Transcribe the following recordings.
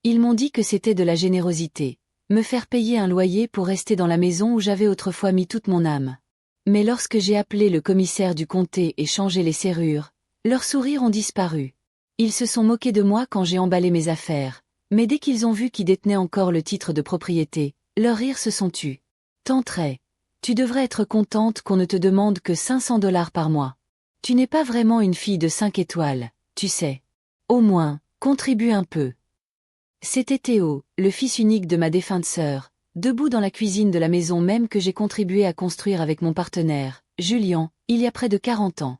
Ils m'ont dit que c'était de la générosité, me faire payer un loyer pour rester dans la maison où j'avais autrefois mis toute mon âme. Mais lorsque j'ai appelé le commissaire du comté et changé les serrures, leurs sourires ont disparu. Ils se sont moqués de moi quand j'ai emballé mes affaires, mais dès qu'ils ont vu qui détenait encore le titre de propriété, leurs rires se sont tus. Tanteray, tu devrais être contente qu'on ne te demande que 500 $ par mois. Tu n'es pas vraiment une fille de 5 étoiles, tu sais. Au moins, contribue un peu. C'était Théo, le fils unique de ma défunte sœur, debout dans la cuisine de la maison même que j'ai contribué à construire avec mon partenaire, Julien, il y a près de 40 ans.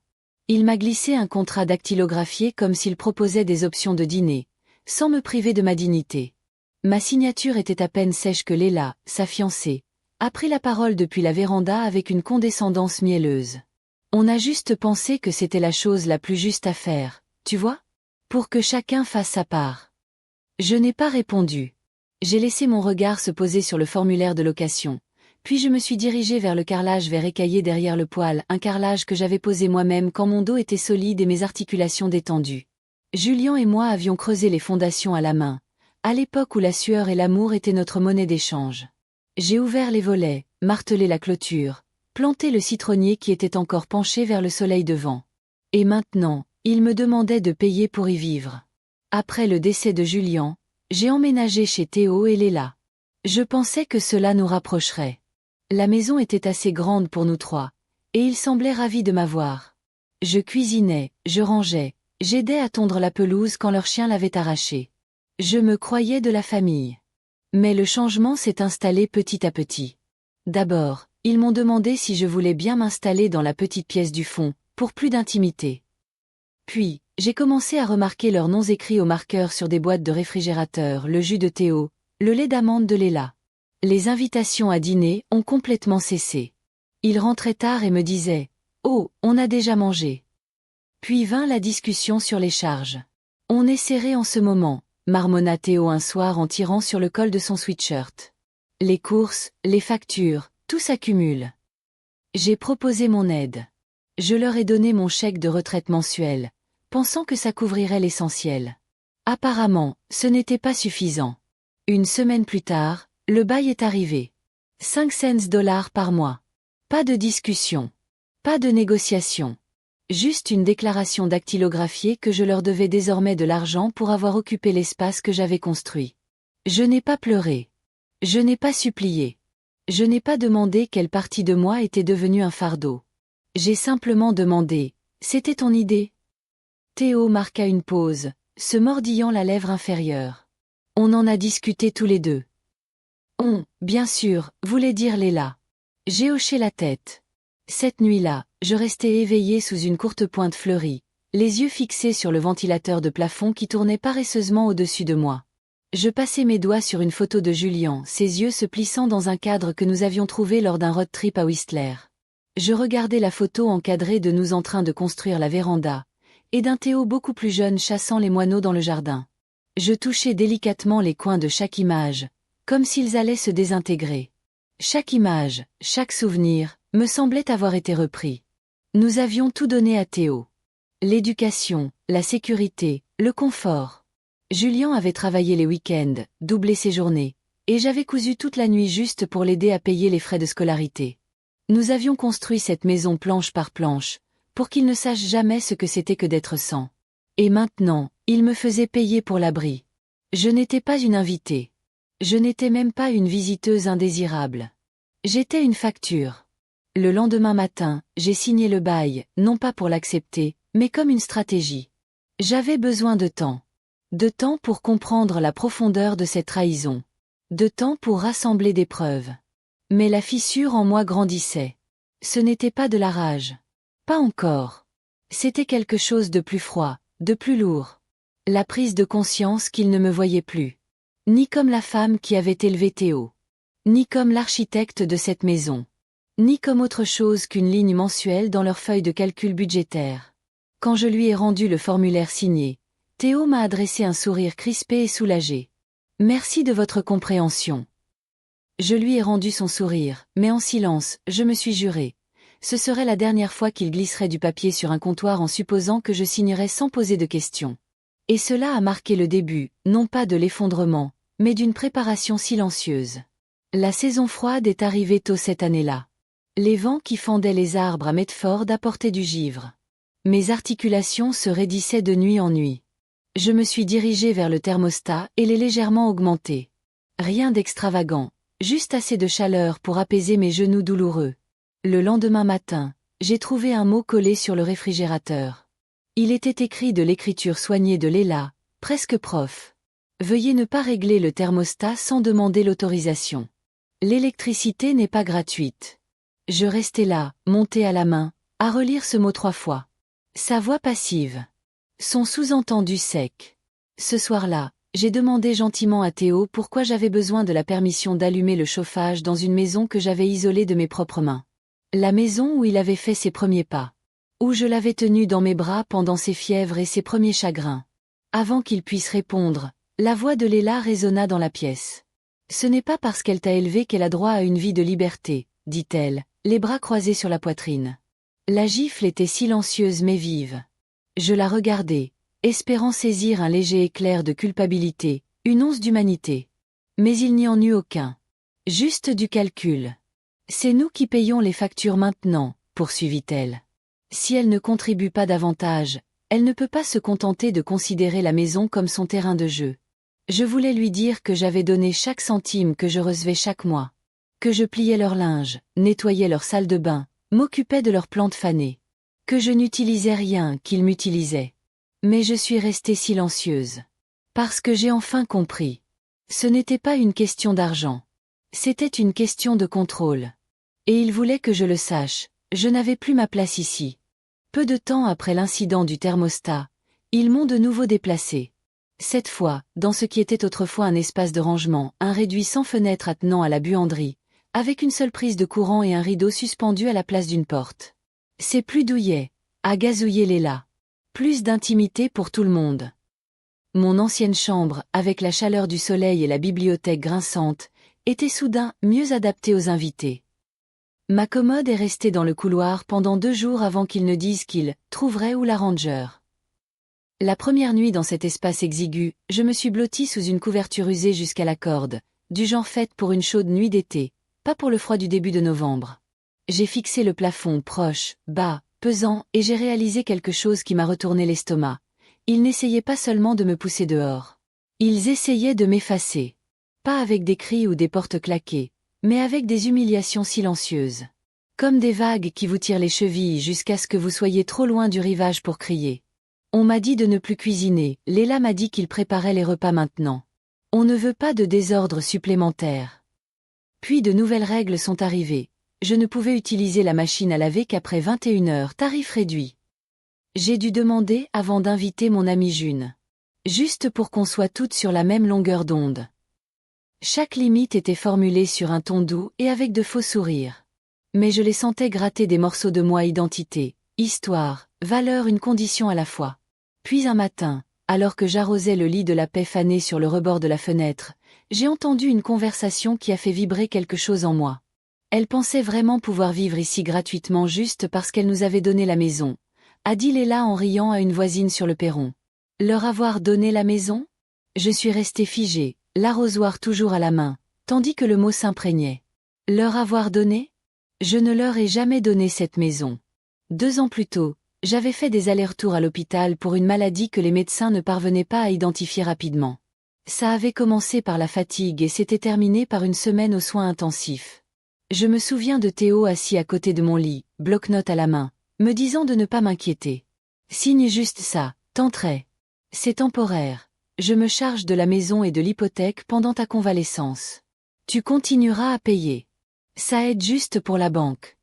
Il m'a glissé un contrat dactylographié comme s'il proposait des options de dîner, sans me priver de ma dignité. Ma signature était à peine sèche que Léla, sa fiancée, a pris la parole depuis la véranda avec une condescendance mielleuse. On a juste pensé que c'était la chose la plus juste à faire, tu vois? Pour que chacun fasse sa part. Je n'ai pas répondu. J'ai laissé mon regard se poser sur le formulaire de location, puis je me suis dirigée vers le carrelage verre écaillé derrière le poêle, un carrelage que j'avais posé moi-même quand mon dos était solide et mes articulations détendues. Julien et moi avions creusé les fondations à la main, à l'époque où la sueur et l'amour étaient notre monnaie d'échange. J'ai ouvert les volets, martelé la clôture, planté le citronnier qui était encore penché vers le soleil devant. Et maintenant, il me demandait de payer pour y vivre. Après le décès de Julien, j'ai emménagé chez Théo et Léla. Je pensais que cela nous rapprocherait. La maison était assez grande pour nous trois, et ils semblaient ravis de m'avoir. Je cuisinais, je rangeais, j'aidais à tondre la pelouse quand leur chien l'avait arrachée. Je me croyais de la famille. Mais le changement s'est installé petit à petit. D'abord, ils m'ont demandé si je voulais bien m'installer dans la petite pièce du fond, pour plus d'intimité. Puis, j'ai commencé à remarquer leurs noms écrits au marqueur sur des boîtes de réfrigérateur, le jus de Théo, le lait d'amande de Léla. Les invitations à dîner ont complètement cessé. Ils rentraient tard et me disaient « Oh, on a déjà mangé ». Puis vint la discussion sur les charges. « On est serré en ce moment », marmonna Théo un soir en tirant sur le col de son sweatshirt. « Les courses, les factures, tout s'accumule. » J'ai proposé mon aide. Je leur ai donné mon chèque de retraite mensuel, pensant que ça couvrirait l'essentiel. Apparemment, ce n'était pas suffisant. Une semaine plus tard, le bail est arrivé. 5 cents $ par mois. Pas de discussion. Pas de négociation. Juste une déclaration dactylographiée que je leur devais désormais de l'argent pour avoir occupé l'espace que j'avais construit. Je n'ai pas pleuré. Je n'ai pas supplié. Je n'ai pas demandé quelle partie de moi était devenue un fardeau. J'ai simplement demandé « C'était ton idée ?» Théo marqua une pause, se mordillant la lèvre inférieure. On en a discuté tous les deux. On, bien sûr, voulait dire Léla. J'ai hoché la tête. Cette nuit-là, je restais éveillée sous une courte pointe fleurie, les yeux fixés sur le ventilateur de plafond qui tournait paresseusement au-dessus de moi. Je passais mes doigts sur une photo de Julien, ses yeux se plissant dans un cadre que nous avions trouvé lors d'un road trip à Whistler. Je regardais la photo encadrée de nous en train de construire la véranda, et d'un Théo beaucoup plus jeune chassant les moineaux dans le jardin. Je touchais délicatement les coins de chaque image, comme s'ils allaient se désintégrer. Chaque image, chaque souvenir, me semblait avoir été repris. Nous avions tout donné à Théo. L'éducation, la sécurité, le confort. Julien avait travaillé les week-ends, doublé ses journées, et j'avais cousu toute la nuit juste pour l'aider à payer les frais de scolarité. Nous avions construit cette maison planche par planche, pour qu'il ne sache jamais ce que c'était que d'être sans. Et maintenant, il me faisait payer pour l'abri. Je n'étais pas une invitée. Je n'étais même pas une visiteuse indésirable. J'étais une facture. Le lendemain matin, j'ai signé le bail, non pas pour l'accepter, mais comme une stratégie. J'avais besoin de temps. De temps pour comprendre la profondeur de cette trahison. De temps pour rassembler des preuves. Mais la fissure en moi grandissait. Ce n'était pas de la rage. Pas encore. C'était quelque chose de plus froid, de plus lourd. La prise de conscience qu'il ne me voyait plus. Ni comme la femme qui avait élevé Théo. Ni comme l'architecte de cette maison. Ni comme autre chose qu'une ligne mensuelle dans leur feuille de calcul budgétaire. Quand je lui ai rendu le formulaire signé, Théo m'a adressé un sourire crispé et soulagé. « Merci de votre compréhension. » Je lui ai rendu son sourire, mais en silence, je me suis juré. Ce serait la dernière fois qu'il glisserait du papier sur un comptoir en supposant que je signerais sans poser de questions. Et cela a marqué le début, non pas de l'effondrement, mais d'une préparation silencieuse. La saison froide est arrivée tôt cette année-là. Les vents qui fendaient les arbres à Medford apportaient du givre. Mes articulations se raidissaient de nuit en nuit. Je me suis dirigé vers le thermostat et l'ai légèrement augmenté. Rien d'extravagant, juste assez de chaleur pour apaiser mes genoux douloureux. Le lendemain matin, j'ai trouvé un mot collé sur le réfrigérateur. Il était écrit de l'écriture soignée de Léla, presque prof. Veuillez ne pas régler le thermostat sans demander l'autorisation. L'électricité n'est pas gratuite. Je restais là, monté à la main, à relire ce mot 3 fois. Sa voix passive. Son sous-entendu sec. Ce soir-là, j'ai demandé gentiment à Théo pourquoi j'avais besoin de la permission d'allumer le chauffage dans une maison que j'avais isolée de mes propres mains. La maison où il avait fait ses premiers pas. Où je l'avais tenu dans mes bras pendant ses fièvres et ses premiers chagrins. Avant qu'il puisse répondre, la voix de Léla résonna dans la pièce. Ce n'est pas parce qu'elle t'a élevé qu'elle a droit à une vie de liberté, dit-elle, les bras croisés sur la poitrine. La gifle était silencieuse mais vive. Je la regardais, espérant saisir un léger éclair de culpabilité, une once d'humanité. Mais il n'y en eut aucun. Juste du calcul. C'est nous qui payons les factures maintenant, poursuivit-elle. Si elle ne contribue pas davantage, elle ne peut pas se contenter de considérer la maison comme son terrain de jeu. Je voulais lui dire que j'avais donné chaque centime que je recevais chaque mois. Que je pliais leur linge, nettoyais leur salle de bain, m'occupais de leurs plantes fanées. Que je n'utilisais rien qu'ils m'utilisaient. Mais je suis restée silencieuse. Parce que j'ai enfin compris. Ce n'était pas une question d'argent. C'était une question de contrôle. Et il voulait que je le sache, je n'avais plus ma place ici. Peu de temps après l'incident du thermostat, ils m'ont de nouveau déplacée. Cette fois, dans ce qui était autrefois un espace de rangement, un réduit sans fenêtre attenant à la buanderie, avec une seule prise de courant et un rideau suspendu à la place d'une porte. C'est plus douillet, a gazouillé Léla. Plus d'intimité pour tout le monde. Mon ancienne chambre, avec la chaleur du soleil et la bibliothèque grinçante, était soudain mieux adaptée aux invités. Ma commode est restée dans le couloir pendant 2 jours avant qu'ils ne disent qu'ils trouveraient où la ranger. La première nuit dans cet espace exigu, je me suis blottie sous une couverture usée jusqu'à la corde, du genre faite pour une chaude nuit d'été, pas pour le froid du début de novembre. J'ai fixé le plafond proche, bas, pesant, et j'ai réalisé quelque chose qui m'a retourné l'estomac. Ils n'essayaient pas seulement de me pousser dehors. Ils essayaient de m'effacer. Pas avec des cris ou des portes claquées, mais avec des humiliations silencieuses. Comme des vagues qui vous tirent les chevilles jusqu'à ce que vous soyez trop loin du rivage pour crier. On m'a dit de ne plus cuisiner, Léla m'a dit qu'il préparait les repas maintenant. On ne veut pas de désordre supplémentaire. Puis de nouvelles règles sont arrivées. Je ne pouvais utiliser la machine à laver qu'après 21 heures, tarif réduit. J'ai dû demander avant d'inviter mon amie June. Juste pour qu'on soit toutes sur la même longueur d'onde. Chaque limite était formulée sur un ton doux et avec de faux sourires. Mais je les sentais gratter des morceaux de moi identité, histoire, valeur, une condition à la fois. Puis un matin, alors que j'arrosais le lit de la paix fanée sur le rebord de la fenêtre, j'ai entendu une conversation qui a fait vibrer quelque chose en moi. Elle pensait vraiment pouvoir vivre ici gratuitement juste parce qu'elle nous avait donné la maison, a dit Léla en riant à une voisine sur le perron. Leur avoir donné la maison? Je suis restée figée, l'arrosoir toujours à la main, tandis que le mot s'imprégnait. Leur avoir donné? Je ne leur ai jamais donné cette maison. 2 ans plus tôt, j'avais fait des allers-retours à l'hôpital pour une maladie que les médecins ne parvenaient pas à identifier rapidement. Ça avait commencé par la fatigue et s'était terminé par une semaine aux soins intensifs. Je me souviens de Théo assis à côté de mon lit, bloc-notes à la main, me disant de ne pas m'inquiéter. Signe juste ça, tenterai. C'est temporaire. Je me charge de la maison et de l'hypothèque pendant ta convalescence. Tu continueras à payer. Ça aide juste pour la banque.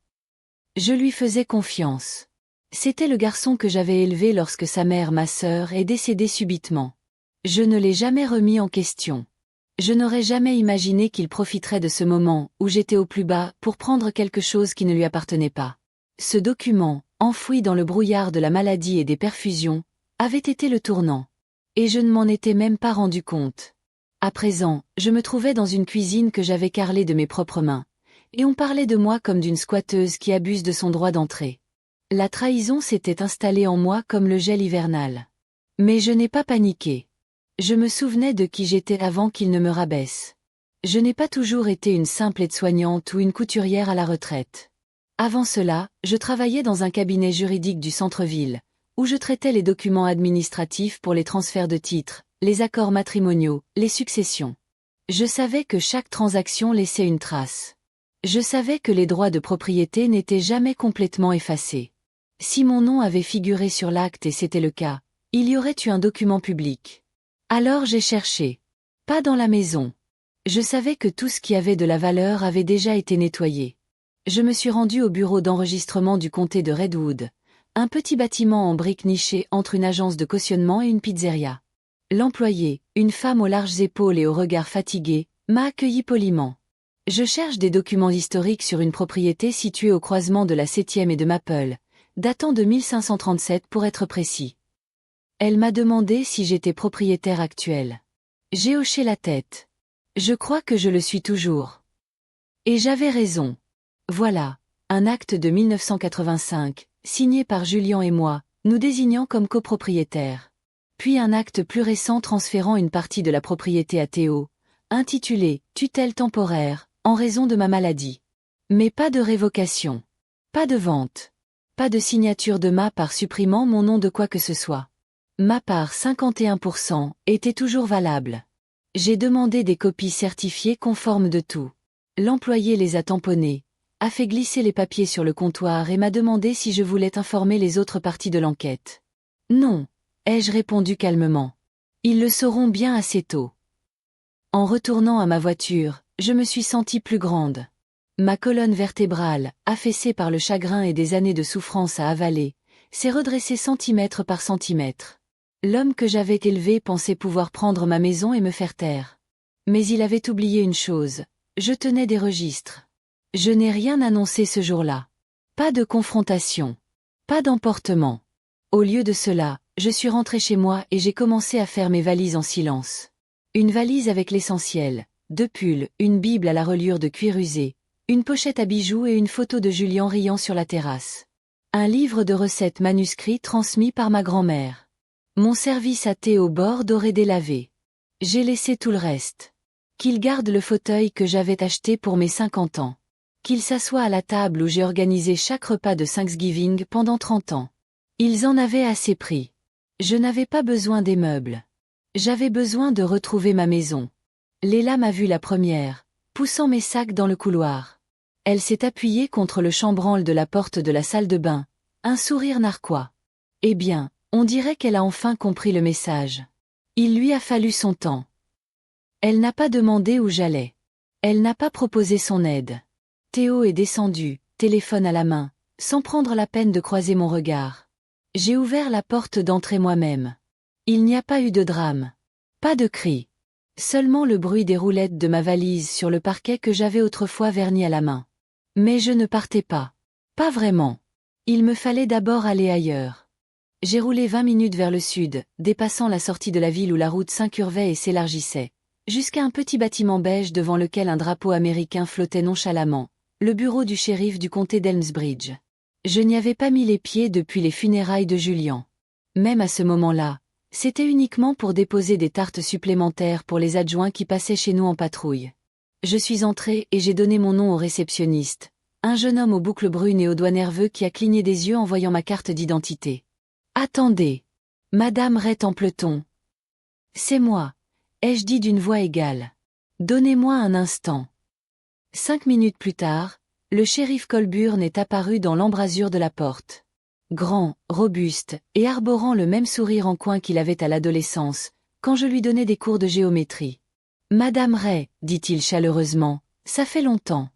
Je lui faisais confiance. C'était le garçon que j'avais élevé lorsque sa mère, ma sœur, est décédée subitement. Je ne l'ai jamais remis en question. Je n'aurais jamais imaginé qu'il profiterait de ce moment, où j'étais au plus bas, pour prendre quelque chose qui ne lui appartenait pas. Ce document, enfoui dans le brouillard de la maladie et des perfusions, avait été le tournant. Et je ne m'en étais même pas rendu compte. À présent, je me trouvais dans une cuisine que j'avais carrelée de mes propres mains. Et on parlait de moi comme d'une squatteuse qui abuse de son droit d'entrée. La trahison s'était installée en moi comme le gel hivernal. Mais je n'ai pas paniqué. Je me souvenais de qui j'étais avant qu'il ne me rabaisse. Je n'ai pas toujours été une simple aide-soignante ou une couturière à la retraite. Avant cela, je travaillais dans un cabinet juridique du centre-ville, où je traitais les documents administratifs pour les transferts de titres, les accords matrimoniaux, les successions. Je savais que chaque transaction laissait une trace. Je savais que les droits de propriété n'étaient jamais complètement effacés. Si mon nom avait figuré sur l'acte et c'était le cas, il y aurait eu un document public. Alors j'ai cherché. Pas dans la maison. Je savais que tout ce qui avait de la valeur avait déjà été nettoyé. Je me suis rendu au bureau d'enregistrement du comté de Redwood, un petit bâtiment en briques niché entre une agence de cautionnement et une pizzeria. L'employé, une femme aux larges épaules et au regard fatigué, m'a accueilli poliment. Je cherche des documents historiques sur une propriété située au croisement de la 7e et de Maple, datant de 1537 pour être précis. Elle m'a demandé si j'étais propriétaire actuel. J'ai hoché la tête. Je crois que je le suis toujours. Et j'avais raison. Voilà, un acte de 1985, signé par Julian et moi, nous désignant comme copropriétaires. Puis un acte plus récent transférant une partie de la propriété à Théo, intitulé « Tutelle temporaire », en raison de ma maladie. Mais pas de révocation. Pas de vente. Pas de signature de ma part supprimant mon nom de quoi que ce soit. Ma part 51% était toujours valable. J'ai demandé des copies certifiées conformes de tout. L'employé les a tamponnées, a fait glisser les papiers sur le comptoir et m'a demandé si je voulais informer les autres parties de l'enquête. Non, ai-je répondu calmement. Ils le sauront bien assez tôt. En retournant à ma voiture, je me suis sentie plus grande. Ma colonne vertébrale, affaissée par le chagrin et des années de souffrance à avaler, s'est redressée centimètre par centimètre. L'homme que j'avais élevé pensait pouvoir prendre ma maison et me faire taire. Mais il avait oublié une chose, je tenais des registres. Je n'ai rien annoncé ce jour-là. Pas de confrontation. Pas d'emportement. Au lieu de cela, je suis rentré chez moi et j'ai commencé à faire mes valises en silence. Une valise avec l'essentiel, 2 pulls, une bible à la reliure de cuir usé, une pochette à bijoux et une photo de Julian riant sur la terrasse. Un livre de recettes manuscrit transmis par ma grand-mère. Mon service à thé au bord doré délavé. J'ai laissé tout le reste. Qu'il garde le fauteuil que j'avais acheté pour mes 50 ans. Qu'il s'assoie à la table où j'ai organisé chaque repas de Thanksgiving pendant 30 ans. Ils en avaient assez pris. Je n'avais pas besoin des meubles. J'avais besoin de retrouver ma maison. Léla m'a vue la première, poussant mes sacs dans le couloir. Elle s'est appuyée contre le chambranle de la porte de la salle de bain, un sourire narquois. Eh bien, on dirait qu'elle a enfin compris le message. Il lui a fallu son temps. Elle n'a pas demandé où j'allais. Elle n'a pas proposé son aide. Théo est descendu, téléphone à la main, sans prendre la peine de croiser mon regard. J'ai ouvert la porte d'entrée moi-même. Il n'y a pas eu de drame. Pas de cris. Seulement le bruit des roulettes de ma valise sur le parquet que j'avais autrefois verni à la main. Mais je ne partais pas. Pas vraiment. Il me fallait d'abord aller ailleurs. J'ai roulé 20 minutes vers le sud, dépassant la sortie de la ville où la route s'incurvait et s'élargissait, jusqu'à un petit bâtiment beige devant lequel un drapeau américain flottait nonchalamment, le bureau du shérif du comté d'Elmsbridge. Je n'y avais pas mis les pieds depuis les funérailles de Julian. Même à ce moment-là, c'était uniquement pour déposer des tartes supplémentaires pour les adjoints qui passaient chez nous en patrouille. Je suis entré et j'ai donné mon nom au réceptionniste, un jeune homme aux boucles brunes et aux doigts nerveux qui a cligné des yeux en voyant ma carte d'identité. « Attendez. Madame Ray Templeton. »« C'est moi, » ai-je dit d'une voix égale. « Donnez-moi un instant. » 5 minutes plus tard, le shérif Colburn est apparu dans l'embrasure de la porte. Grand, robuste, et arborant le même sourire en coin qu'il avait à l'adolescence, quand je lui donnais des cours de géométrie. « Madame Ray, dit-il chaleureusement, ça fait longtemps. »«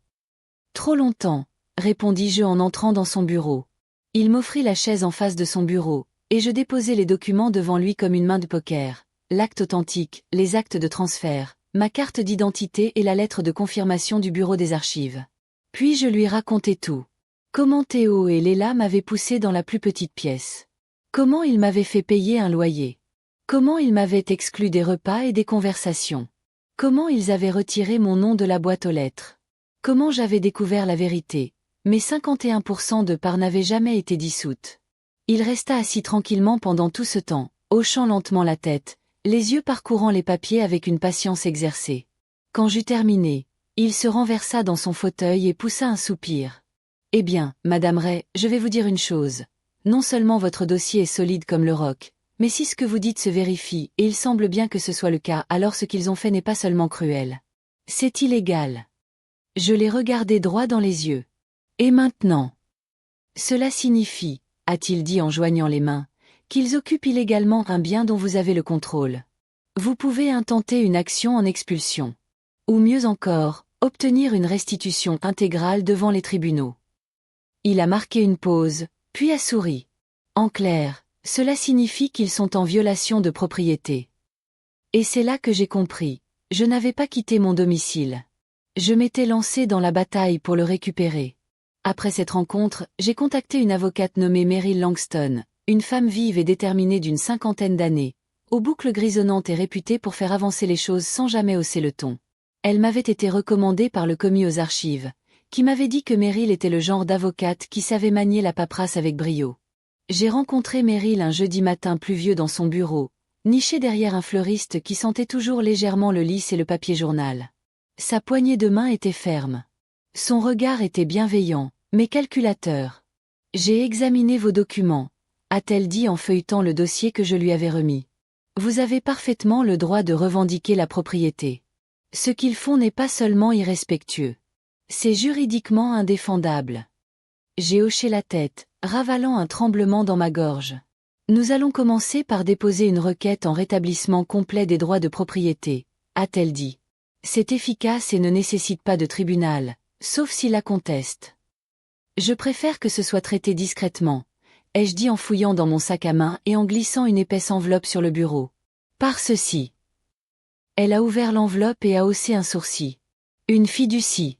Trop longtemps, » répondis-je en entrant dans son bureau. Il m'offrit la chaise en face de son bureau, et je déposai les documents devant lui comme une main de poker, l'acte authentique, les actes de transfert, ma carte d'identité et la lettre de confirmation du bureau des archives. Puis je lui racontai tout. Comment Théo et Léla m'avaient poussé dans la plus petite pièce. Comment ils m'avaient fait payer un loyer. Comment ils m'avaient exclu des repas et des conversations. Comment ils avaient retiré mon nom de la boîte aux lettres. Comment j'avais découvert la vérité. Mes 51% de part n'avaient jamais été dissoutes. Il resta assis tranquillement pendant tout ce temps, hochant lentement la tête, les yeux parcourant les papiers avec une patience exercée. Quand j'eus terminé, il se renversa dans son fauteuil et poussa un soupir. « Eh bien, Madame Ray, je vais vous dire une chose. Non seulement votre dossier est solide comme le roc, mais si ce que vous dites se vérifie, et il semble bien que ce soit le cas, alors ce qu'ils ont fait n'est pas seulement cruel. C'est illégal. » Je l'ai regardé droit dans les yeux. « Et maintenant ? » « Cela signifie, a-t-il dit en joignant les mains, qu'ils occupent illégalement un bien dont vous avez le contrôle. Vous pouvez intenter une action en expulsion. Ou mieux encore, obtenir une restitution intégrale devant les tribunaux. » Il a marqué une pause, puis a souri. « En clair, cela signifie qu'ils sont en violation de propriété. » Et c'est là que j'ai compris, je n'avais pas quitté mon domicile. Je m'étais lancé dans la bataille pour le récupérer. Après cette rencontre, j'ai contacté une avocate nommée Meryl Langston, une femme vive et déterminée d'une 50aine d'années, aux boucles grisonnantes et réputée pour faire avancer les choses sans jamais hausser le ton. Elle m'avait été recommandée par le commis aux archives, qui m'avait dit que Meryl était le genre d'avocate qui savait manier la paperasse avec brio. J'ai rencontré Meryl un jeudi matin pluvieux dans son bureau, niché derrière un fleuriste qui sentait toujours légèrement le lys et le papier journal. Sa poignée de main était ferme. Son regard était bienveillant, mais calculateur. « J'ai examiné vos documents », a-t-elle dit en feuilletant le dossier que je lui avais remis. « Vous avez parfaitement le droit de revendiquer la propriété. Ce qu'ils font n'est pas seulement irrespectueux. C'est juridiquement indéfendable. » J'ai hoché la tête, ravalant un tremblement dans ma gorge. « Nous allons commencer par déposer une requête en rétablissement complet des droits de propriété, » a-t-elle dit. « C'est efficace et ne nécessite pas de tribunal, sauf s'il la conteste. Je préfère que ce soit traité discrètement, » ai-je dit en fouillant dans mon sac à main et en glissant une épaisse enveloppe sur le bureau. « Par ceci. » Elle a ouvert l'enveloppe et a haussé un sourcil. « Une fiducie. »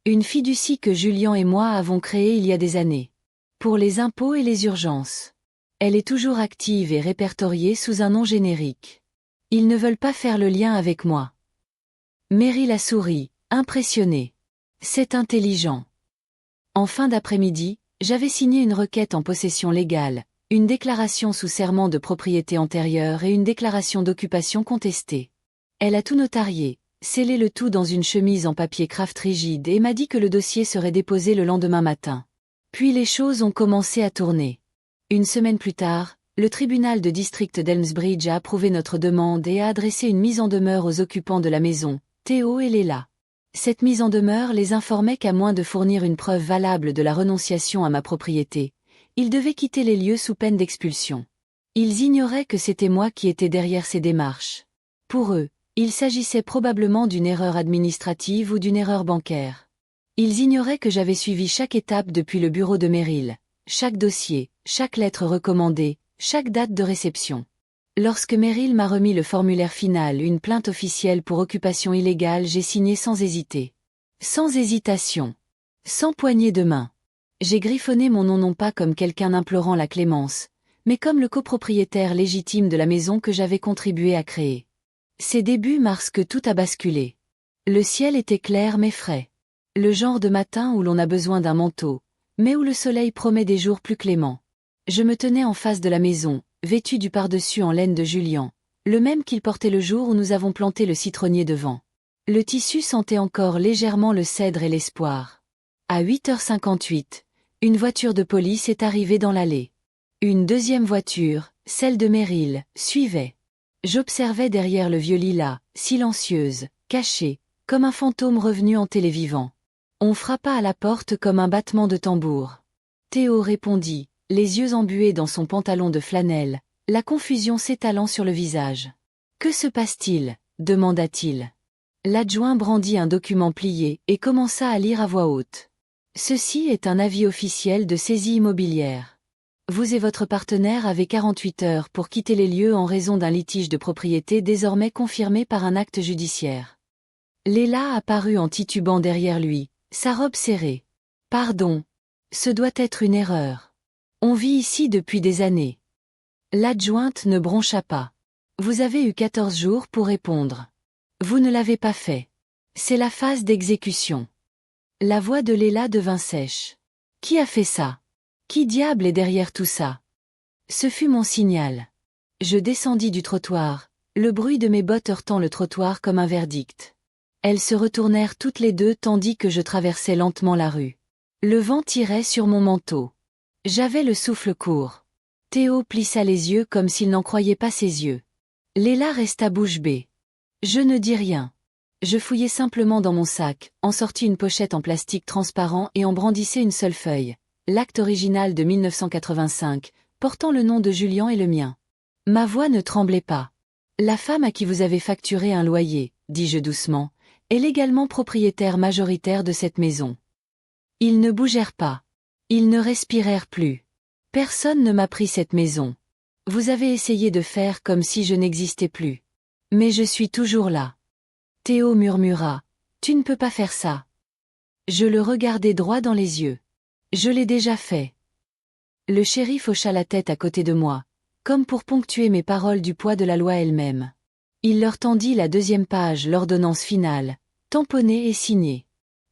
Une fiducie que Julien et moi avons créée il y a des années. Pour les impôts et les urgences. Elle est toujours active et répertoriée sous un nom générique. Ils ne veulent pas faire le lien avec moi. Meryl a souri, impressionnée. C'est intelligent. En fin d'après-midi, j'avais signé une requête en possession légale, une déclaration sous serment de propriété antérieure et une déclaration d'occupation contestée. Elle a tout notarié, scellé le tout dans une chemise en papier craft rigide et m'a dit que le dossier serait déposé le lendemain matin. Puis les choses ont commencé à tourner. Une semaine plus tard, le tribunal de district d'Elmsbridge a approuvé notre demande et a adressé une mise en demeure aux occupants de la maison, Théo et Léla. Cette mise en demeure les informait qu'à moins de fournir une preuve valable de la renonciation à ma propriété, ils devaient quitter les lieux sous peine d'expulsion. Ils ignoraient que c'était moi qui étais derrière ces démarches. Pour eux, il s'agissait probablement d'une erreur administrative ou d'une erreur bancaire. Ils ignoraient que j'avais suivi chaque étape depuis le bureau de Meryl, chaque dossier, chaque lettre recommandée, chaque date de réception. Lorsque Meryl m'a remis le formulaire final, une plainte officielle pour occupation illégale, j'ai signé sans hésiter. Sans hésitation. Sans poignée de main. J'ai griffonné mon nom non pas comme quelqu'un implorant la clémence, mais comme le copropriétaire légitime de la maison que j'avais contribué à créer. C'est début mars que tout a basculé. Le ciel était clair mais frais. Le genre de matin où l'on a besoin d'un manteau, mais où le soleil promet des jours plus cléments. Je me tenais en face de la maison, vêtu du pardessus en laine de Julien, le même qu'il portait le jour où nous avons planté le citronnier devant. Le tissu sentait encore légèrement le cèdre et l'espoir. À 8h58, une voiture de police est arrivée dans l'allée. Une deuxième voiture, celle de Meryl, suivait. J'observais derrière le vieux lilas, silencieuse, cachée, comme un fantôme revenu hanter les vivants. On frappa à la porte comme un battement de tambour. Théo répondit, les yeux embués dans son pantalon de flanelle, la confusion s'étalant sur le visage. « Que se passe-t-il » demanda-t-il. L'adjoint brandit un document plié et commença à lire à voix haute. « Ceci est un avis officiel de saisie immobilière. Vous et votre partenaire avez 48 heures pour quitter les lieux en raison d'un litige de propriété désormais confirmé par un acte judiciaire. » Léla apparut en titubant derrière lui, sa robe serrée. « Pardon. Ce doit être une erreur. On vit ici depuis des années. » L'adjointe ne broncha pas. « Vous avez eu 14 jours pour répondre. Vous ne l'avez pas fait. C'est la phase d'exécution. » La voix de Léla devint sèche. « Qui a fait ça? Qui diable est derrière tout ça? » Ce fut mon signal. Je descendis du trottoir, le bruit de mes bottes heurtant le trottoir comme un verdict. Elles se retournèrent toutes les deux tandis que je traversais lentement la rue. Le vent tirait sur mon manteau. J'avais le souffle court. Théo plissa les yeux comme s'il n'en croyait pas ses yeux. Léla resta bouche bée. Je ne dis rien. Je fouillai simplement dans mon sac, en sortis une pochette en plastique transparent et en brandissai une seule feuille. L'acte original de 1985, portant le nom de Julien et le mien. Ma voix ne tremblait pas. La femme à qui vous avez facturé un loyer, dis-je doucement, est légalement propriétaire majoritaire de cette maison. Ils ne bougèrent pas. Ils ne respirèrent plus. Personne ne m'a pris cette maison. Vous avez essayé de faire comme si je n'existais plus. Mais je suis toujours là. Théo murmura. Tu ne peux pas faire ça. Je le regardai droit dans les yeux. Je l'ai déjà fait. Le shérif hocha la tête à côté de moi, comme pour ponctuer mes paroles du poids de la loi elle-même. Il leur tendit la deuxième page, l'ordonnance finale, tamponnée et signée.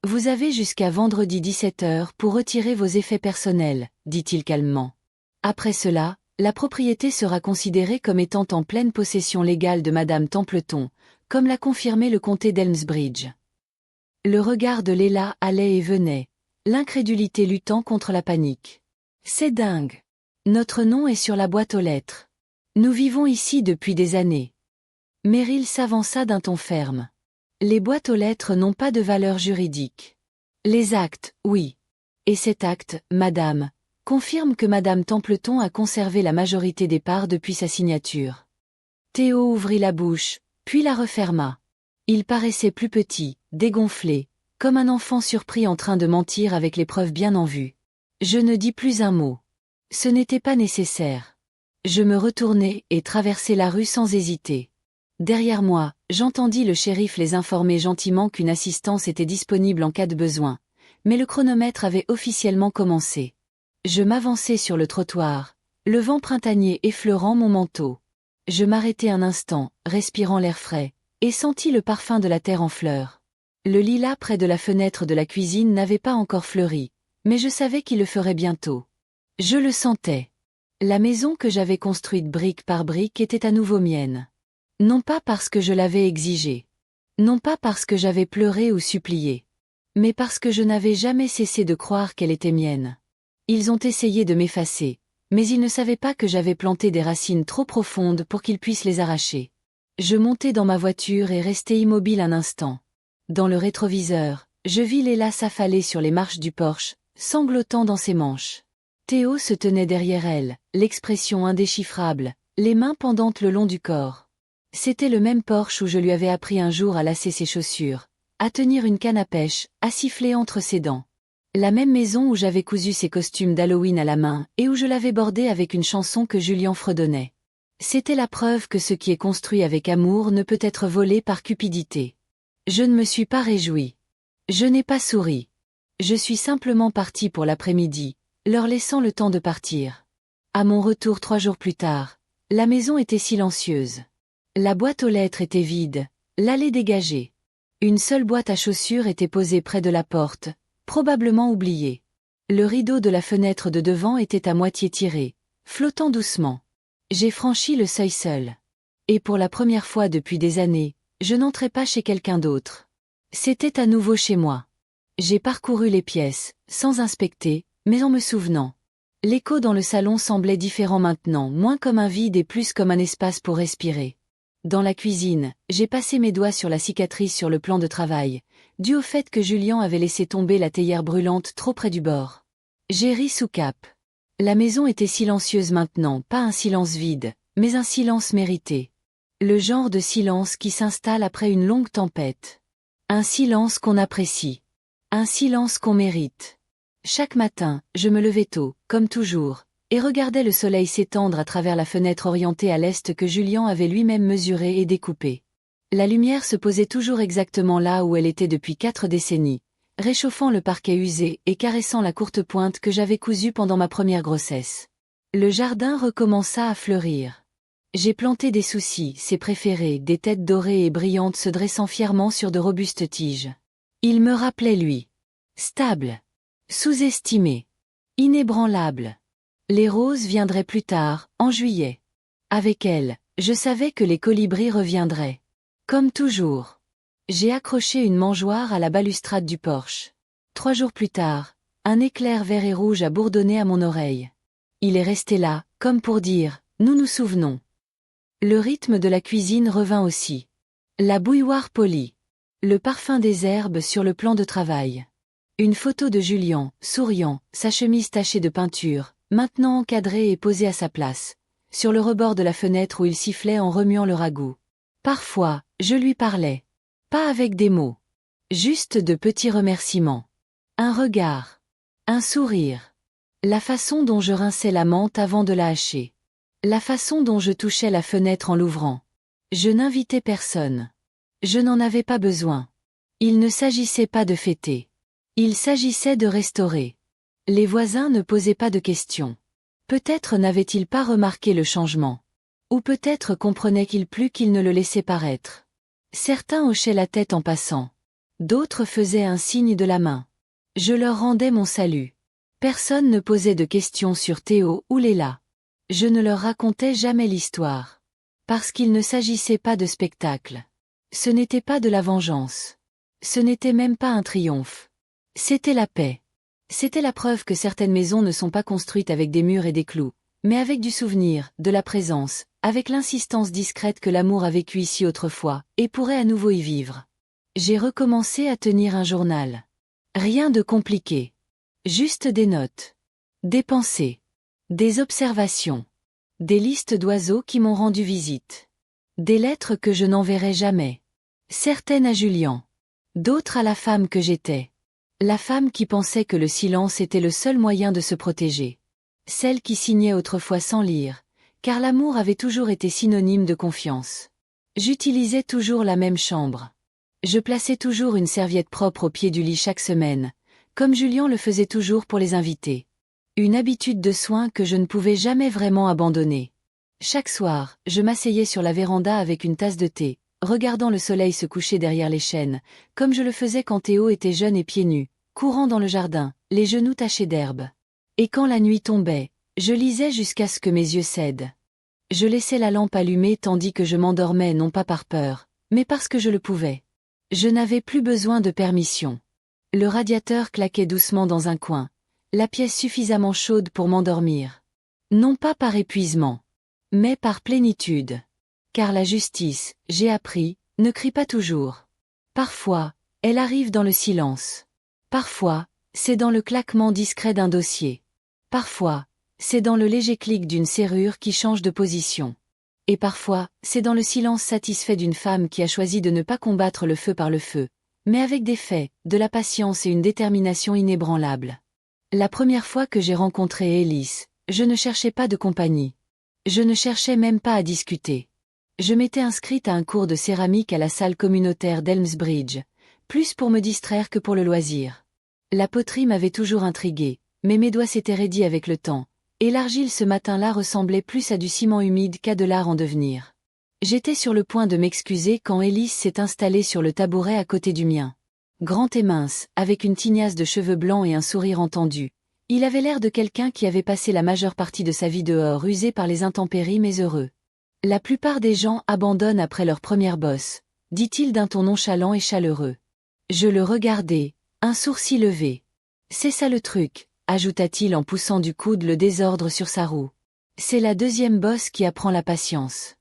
Vous avez jusqu'à vendredi 17h pour retirer vos effets personnels, dit-il calmement. Après cela, la propriété sera considérée comme étant en pleine possession légale de Madame Templeton, comme l'a confirmé le comté d'Elmsbridge. Le regard de Léla allait et venait, l'incrédulité luttant contre la panique. C'est dingue. Notre nom est sur la boîte aux lettres. Nous vivons ici depuis des années. Meryl s'avança d'un ton ferme. Les boîtes aux lettres n'ont pas de valeur juridique. Les actes, oui. Et cet acte, madame, confirme que Madame Templeton a conservé la majorité des parts depuis sa signature. Théo ouvrit la bouche, puis la referma. Il paraissait plus petit, dégonflé, comme un enfant surpris en train de mentir avec les preuves bien en vue. Je ne dis plus un mot. Ce n'était pas nécessaire. Je me retournai et traversai la rue sans hésiter. Derrière moi, j'entendis le shérif les informer gentiment qu'une assistance était disponible en cas de besoin, mais le chronomètre avait officiellement commencé. Je m'avançai sur le trottoir, le vent printanier effleurant mon manteau. Je m'arrêtai un instant, respirant l'air frais, et sentis le parfum de la terre en fleurs. Le lilas près de la fenêtre de la cuisine n'avait pas encore fleuri, mais je savais qu'il le ferait bientôt. Je le sentais. La maison que j'avais construite brique par brique était à nouveau mienne. Non pas parce que je l'avais exigée. Non pas parce que j'avais pleuré ou supplié. Mais parce que je n'avais jamais cessé de croire qu'elle était mienne. Ils ont essayé de m'effacer, mais ils ne savaient pas que j'avais planté des racines trop profondes pour qu'ils puissent les arracher. Je montai dans ma voiture et restai immobile un instant. Dans le rétroviseur, je vis Léla s'affaler sur les marches du Porsche, sanglotant dans ses manches. Théo se tenait derrière elle, l'expression indéchiffrable, les mains pendantes le long du corps. C'était le même Porsche où je lui avais appris un jour à lasser ses chaussures, à tenir une canne à pêche, à siffler entre ses dents. La même maison où j'avais cousu ses costumes d'Halloween à la main et où je l'avais bordé avec une chanson que Julien fredonnait. C'était la preuve que ce qui est construit avec amour ne peut être volé par cupidité. Je ne me suis pas réjoui. Je n'ai pas souri. Je suis simplement parti pour l'après-midi, leur laissant le temps de partir. À mon retour 3 jours plus tard, la maison était silencieuse. La boîte aux lettres était vide, l'allée dégagée. Une seule boîte à chaussures était posée près de la porte, probablement oubliée. Le rideau de la fenêtre de devant était à moitié tiré, flottant doucement. J'ai franchi le seuil seul. Et pour la première fois depuis des années, je n'entrais pas chez quelqu'un d'autre. C'était à nouveau chez moi. J'ai parcouru les pièces, sans inspecter, mais en me souvenant. L'écho dans le salon semblait différent maintenant, moins comme un vide et plus comme un espace pour respirer. Dans la cuisine, j'ai passé mes doigts sur la cicatrice sur le plan de travail, dû au fait que Julien avait laissé tomber la théière brûlante trop près du bord. J'ai ri sous cape. La maison était silencieuse maintenant, pas un silence vide, mais un silence mérité. Le genre de silence qui s'installe après une longue tempête. Un silence qu'on apprécie. Un silence qu'on mérite. Chaque matin, je me levais tôt, comme toujours, et regardais le soleil s'étendre à travers la fenêtre orientée à l'est que Julien avait lui-même mesurée et découpée. La lumière se posait toujours exactement là où elle était depuis 4 décennies, réchauffant le parquet usé et caressant la courte pointe que j'avais cousue pendant ma première grossesse. Le jardin recommença à fleurir. J'ai planté des soucis, ses préférés, des têtes dorées et brillantes se dressant fièrement sur de robustes tiges. Il me rappelait lui. Stable. Sous-estimé. Inébranlable. Les roses viendraient plus tard, en juillet. Avec elle, je savais que les colibris reviendraient. Comme toujours. J'ai accroché une mangeoire à la balustrade du porche. 3 jours plus tard, un éclair vert et rouge a bourdonné à mon oreille. Il est resté là, comme pour dire, nous nous souvenons. Le rythme de la cuisine revint aussi. La bouilloire polie. Le parfum des herbes sur le plan de travail. Une photo de Julian, souriant, sa chemise tachée de peinture, maintenant encadrée et posée à sa place, sur le rebord de la fenêtre où il sifflait en remuant le ragoût. Parfois, je lui parlais. Pas avec des mots. Juste de petits remerciements. Un regard. Un sourire. La façon dont je rinçais la menthe avant de la hacher. La façon dont je touchais la fenêtre en l'ouvrant. Je n'invitais personne. Je n'en avais pas besoin. Il ne s'agissait pas de fêter. Il s'agissait de restaurer. Les voisins ne posaient pas de questions. Peut-être n'avaient-ils pas remarqué le changement. Ou peut-être comprenaient-ils plus qu'ils ne le laissaient paraître. Certains hochaient la tête en passant. D'autres faisaient un signe de la main. Je leur rendais mon salut. Personne ne posait de questions sur Théo ou Léla. Je ne leur racontais jamais l'histoire. Parce qu'il ne s'agissait pas de spectacle. Ce n'était pas de la vengeance. Ce n'était même pas un triomphe. C'était la paix. C'était la preuve que certaines maisons ne sont pas construites avec des murs et des clous, mais avec du souvenir, de la présence, avec l'insistance discrète que l'amour a vécu ici autrefois, et pourrait à nouveau y vivre. J'ai recommencé à tenir un journal. Rien de compliqué. Juste des notes. Des pensées. Des observations. Des listes d'oiseaux qui m'ont rendu visite. Des lettres que je n'enverrai jamais. Certaines à Julian. D'autres à la femme que j'étais. La femme qui pensait que le silence était le seul moyen de se protéger. Celle qui signait autrefois sans lire, car l'amour avait toujours été synonyme de confiance. J'utilisais toujours la même chambre. Je plaçais toujours une serviette propre au pied du lit chaque semaine, comme Julian le faisait toujours pour les invités. Une habitude de soin que je ne pouvais jamais vraiment abandonner. Chaque soir, je m'asseyais sur la véranda avec une tasse de thé, regardant le soleil se coucher derrière les chênes, comme je le faisais quand Théo était jeune et pieds nus, courant dans le jardin, les genoux tachés d'herbe. Et quand la nuit tombait, je lisais jusqu'à ce que mes yeux cèdent. Je laissais la lampe allumée tandis que je m'endormais non pas par peur, mais parce que je le pouvais. Je n'avais plus besoin de permission. Le radiateur claquait doucement dans un coin, la pièce suffisamment chaude pour m'endormir. Non pas par épuisement, mais par plénitude. Car la justice, j'ai appris, ne crie pas toujours. Parfois, elle arrive dans le silence. Parfois, c'est dans le claquement discret d'un dossier. Parfois, c'est dans le léger clic d'une serrure qui change de position. Et parfois, c'est dans le silence satisfait d'une femme qui a choisi de ne pas combattre le feu par le feu, mais avec des faits, de la patience et une détermination inébranlables. La première fois que j'ai rencontré Ellis, je ne cherchais pas de compagnie. Je ne cherchais même pas à discuter. Je m'étais inscrite à un cours de céramique à la salle communautaire d'Elmsbridge, plus pour me distraire que pour le loisir. La poterie m'avait toujours intriguée, mais mes doigts s'étaient raidis avec le temps, et l'argile ce matin-là ressemblait plus à du ciment humide qu'à de l'art en devenir. J'étais sur le point de m'excuser quand Ellis s'est installé sur le tabouret à côté du mien. Grand et mince, avec une tignasse de cheveux blancs et un sourire entendu, il avait l'air de quelqu'un qui avait passé la majeure partie de sa vie dehors usé par les intempéries mais heureux. La plupart des gens abandonnent après leur première bosse, dit-il d'un ton nonchalant et chaleureux. Je le regardai, un sourcil levé. C'est ça le truc, ajouta-t-il en poussant du coude le désordre sur sa roue. C'est la deuxième bosse qui apprend la patience.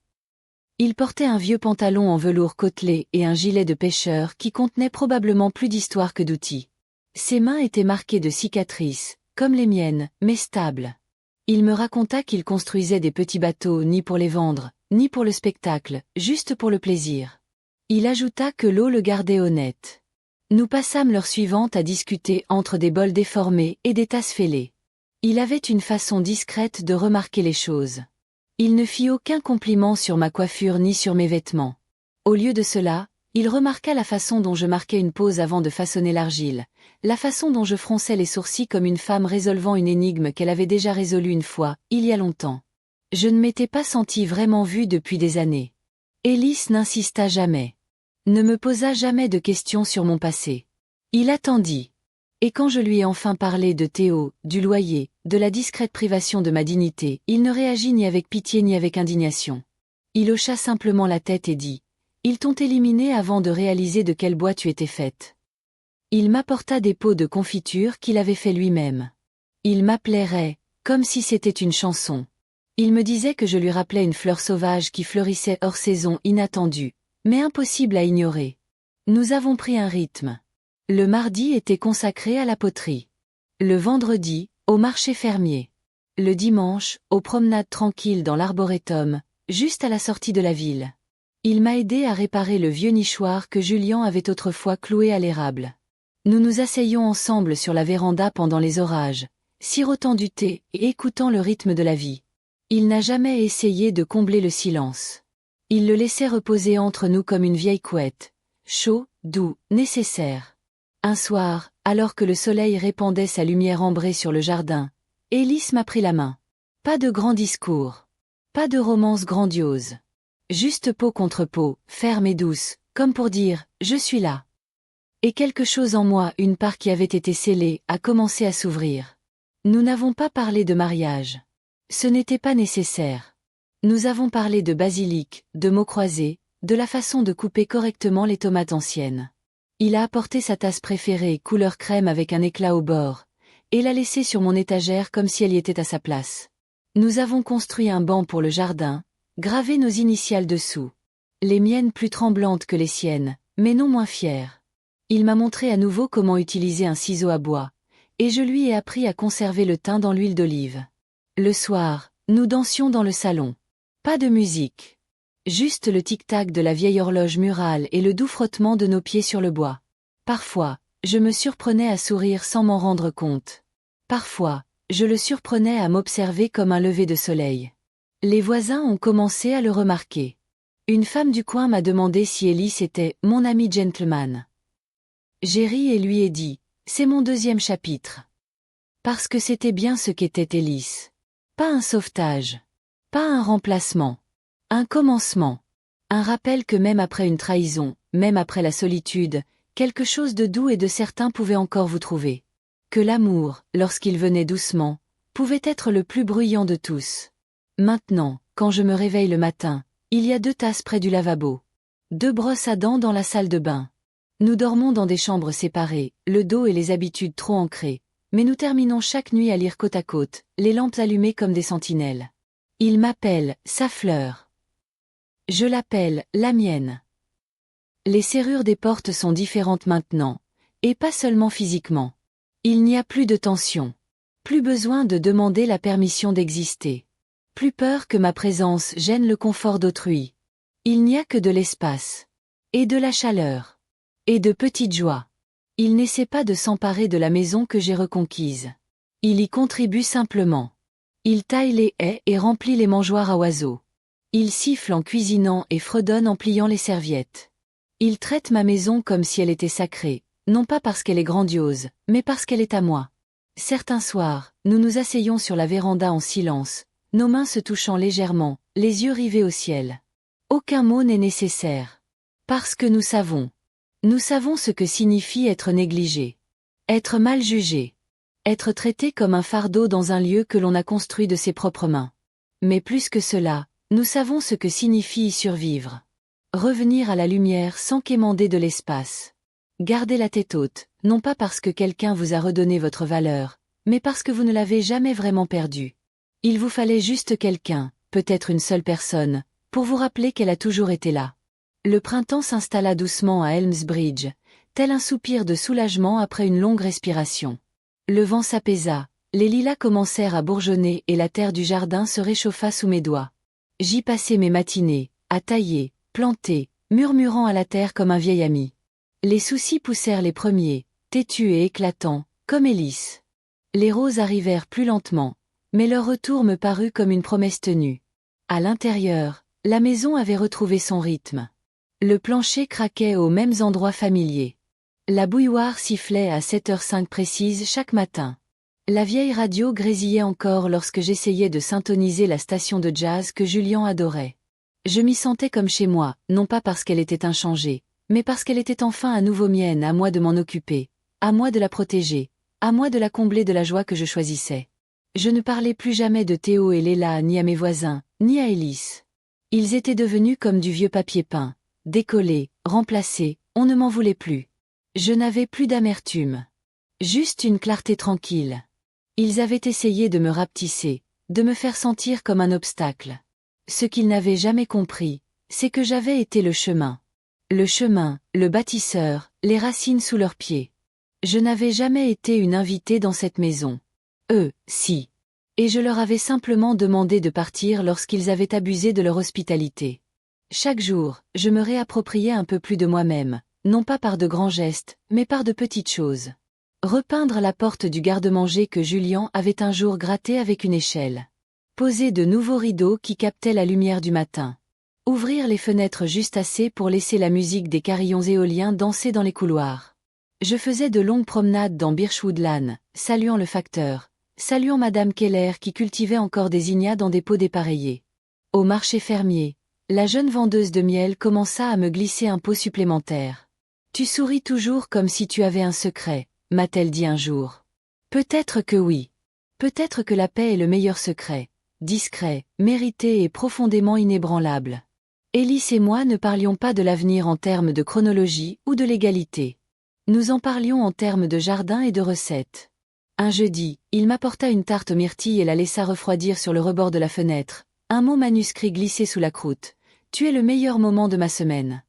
Il portait un vieux pantalon en velours côtelé et un gilet de pêcheur qui contenait probablement plus d'histoire que d'outils. Ses mains étaient marquées de cicatrices, comme les miennes, mais stables. Il me raconta qu'il construisait des petits bateaux ni pour les vendre, ni pour le spectacle, juste pour le plaisir. Il ajouta que l'eau le gardait honnête. Nous passâmes l'heure suivante à discuter entre des bols déformés et des tasses fêlées. Il avait une façon discrète de remarquer les choses. Il ne fit aucun compliment sur ma coiffure ni sur mes vêtements. Au lieu de cela, il remarqua la façon dont je marquais une pause avant de façonner l'argile, la façon dont je fronçais les sourcils comme une femme résolvant une énigme qu'elle avait déjà résolue une fois, il y a longtemps. Je ne m'étais pas senti vraiment vue depuis des années. Ellis n'insista jamais. Ne me posa jamais de questions sur mon passé. Il attendit. Et quand je lui ai enfin parlé de Théo, du loyer, de la discrète privation de ma dignité, il ne réagit ni avec pitié ni avec indignation. Il hocha simplement la tête et dit « Ils t'ont éliminé avant de réaliser de quel bois tu étais faite. » Il m'apporta des pots de confiture qu'il avait fait lui-même. Il m'appelait Ray, comme si c'était une chanson. Il me disait que je lui rappelais une fleur sauvage qui fleurissait hors saison, inattendue, mais impossible à ignorer. Nous avons pris un rythme. Le mardi était consacré à la poterie. Le vendredi, au marché fermier. Le dimanche, aux promenades tranquilles dans l'arboretum, juste à la sortie de la ville. Il m'a aidé à réparer le vieux nichoir que Julien avait autrefois cloué à l'érable. Nous nous asseyions ensemble sur la véranda pendant les orages, sirotant du thé et écoutant le rythme de la vie. Il n'a jamais essayé de combler le silence. Il le laissait reposer entre nous comme une vieille couette, chaud, doux, nécessaire. Un soir, alors que le soleil répandait sa lumière ambrée sur le jardin, Élise m'a pris la main. Pas de grands discours. Pas de romance grandiose. Juste peau contre peau, ferme et douce, comme pour dire « je suis là ». Et quelque chose en moi, une part qui avait été scellée, a commencé à s'ouvrir. Nous n'avons pas parlé de mariage. Ce n'était pas nécessaire. Nous avons parlé de basilic, de mots croisés, de la façon de couper correctement les tomates anciennes. Il a apporté sa tasse préférée, couleur crème avec un éclat au bord, et l'a laissée sur mon étagère comme si elle y était à sa place. Nous avons construit un banc pour le jardin, gravé nos initiales dessous. Les miennes plus tremblantes que les siennes, mais non moins fières. Il m'a montré à nouveau comment utiliser un ciseau à bois, et je lui ai appris à conserver le thym dans l'huile d'olive. Le soir, nous dansions dans le salon. Pas de musique. Juste le tic-tac de la vieille horloge murale et le doux frottement de nos pieds sur le bois. Parfois, je me surprenais à sourire sans m'en rendre compte. Parfois, je le surprenais à m'observer comme un lever de soleil. Les voisins ont commencé à le remarquer. Une femme du coin m'a demandé si Élise était « mon ami gentleman ». J'ai ri et lui ai dit « c'est mon deuxième chapitre ». Parce que c'était bien ce qu'était Élise. Pas un sauvetage. Pas un remplacement. Un commencement. Un rappel que même après une trahison, même après la solitude, quelque chose de doux et de certain pouvait encore vous trouver. Que l'amour, lorsqu'il venait doucement, pouvait être le plus bruyant de tous. Maintenant, quand je me réveille le matin, il y a 2 tasses près du lavabo. 2 brosses à dents dans la salle de bain. Nous dormons dans des chambres séparées, le dos et les habitudes trop ancrées, mais nous terminons chaque nuit à lire côte à côte, les lampes allumées comme des sentinelles. Il m'appelle « sa fleur ». Je l'appelle « la mienne ». Les serrures des portes sont différentes maintenant, et pas seulement physiquement. Il n'y a plus de tension. Plus besoin de demander la permission d'exister. Plus peur que ma présence gêne le confort d'autrui. Il n'y a que de l'espace. Et de la chaleur. Et de petites joies. Il n'essaie pas de s'emparer de la maison que j'ai reconquise. Il y contribue simplement. Il taille les haies et remplit les mangeoires à oiseaux. Il siffle en cuisinant et fredonne en pliant les serviettes. Il traite ma maison comme si elle était sacrée, non pas parce qu'elle est grandiose, mais parce qu'elle est à moi. Certains soirs, nous nous asseyons sur la véranda en silence, nos mains se touchant légèrement, les yeux rivés au ciel. Aucun mot n'est nécessaire. Parce que nous savons. Nous savons ce que signifie être négligé. Être mal jugé. Être traité comme un fardeau dans un lieu que l'on a construit de ses propres mains. Mais plus que cela, nous savons ce que signifie y survivre. Revenir à la lumière sans quémander de l'espace. Garder la tête haute, non pas parce que quelqu'un vous a redonné votre valeur, mais parce que vous ne l'avez jamais vraiment perdue. Il vous fallait juste quelqu'un, peut-être une seule personne, pour vous rappeler qu'elle a toujours été là. Le printemps s'installa doucement à Elmsbridge, tel un soupir de soulagement après une longue respiration. Le vent s'apaisa, les lilas commencèrent à bourgeonner et la terre du jardin se réchauffa sous mes doigts. J'y passais mes matinées, à tailler, planter, murmurant à la terre comme un vieil ami. Les soucis poussèrent les premiers, têtus et éclatants, comme Élise. Les roses arrivèrent plus lentement, mais leur retour me parut comme une promesse tenue. À l'intérieur, la maison avait retrouvé son rythme. Le plancher craquait aux mêmes endroits familiers. La bouilloire sifflait à 7h05 précise chaque matin. La vieille radio grésillait encore lorsque j'essayais de syntoniser la station de jazz que Julien adorait. Je m'y sentais comme chez moi, non pas parce qu'elle était inchangée, mais parce qu'elle était enfin à nouveau mienne, à moi de m'en occuper, à moi de la protéger, à moi de la combler de la joie que je choisissais. Je ne parlais plus jamais de Théo et Léla ni à mes voisins, ni à Élise. Ils étaient devenus comme du vieux papier peint, décollés, remplacés, on ne m'en voulait plus. Je n'avais plus d'amertume. Juste une clarté tranquille. Ils avaient essayé de me rapetisser, de me faire sentir comme un obstacle. Ce qu'ils n'avaient jamais compris, c'est que j'avais été le chemin. Le chemin, le bâtisseur, les racines sous leurs pieds. Je n'avais jamais été une invitée dans cette maison. Eux, si. Et je leur avais simplement demandé de partir lorsqu'ils avaient abusé de leur hospitalité. Chaque jour, je me réappropriais un peu plus de moi-même, non pas par de grands gestes, mais par de petites choses. Repeindre la porte du garde-manger que Julien avait un jour gratté avec une échelle. Poser de nouveaux rideaux qui captaient la lumière du matin. Ouvrir les fenêtres juste assez pour laisser la musique des carillons éoliens danser dans les couloirs. Je faisais de longues promenades dans Birchwood Lane, saluant le facteur, saluant Madame Keller qui cultivait encore des ignas dans des pots dépareillés. Au marché fermier, la jeune vendeuse de miel commença à me glisser un pot supplémentaire. « Tu souris toujours comme si tu avais un secret », m'a-t-elle dit un jour. Peut-être que oui. Peut-être que la paix est le meilleur secret, discret, mérité et profondément inébranlable. Élise et moi ne parlions pas de l'avenir en termes de chronologie ou de légalité. Nous en parlions en termes de jardin et de recettes. Un jeudi, il m'apporta une tarte aux myrtilles et la laissa refroidir sur le rebord de la fenêtre, un mot manuscrit glissé sous la croûte. « Tu es le meilleur moment de ma semaine. »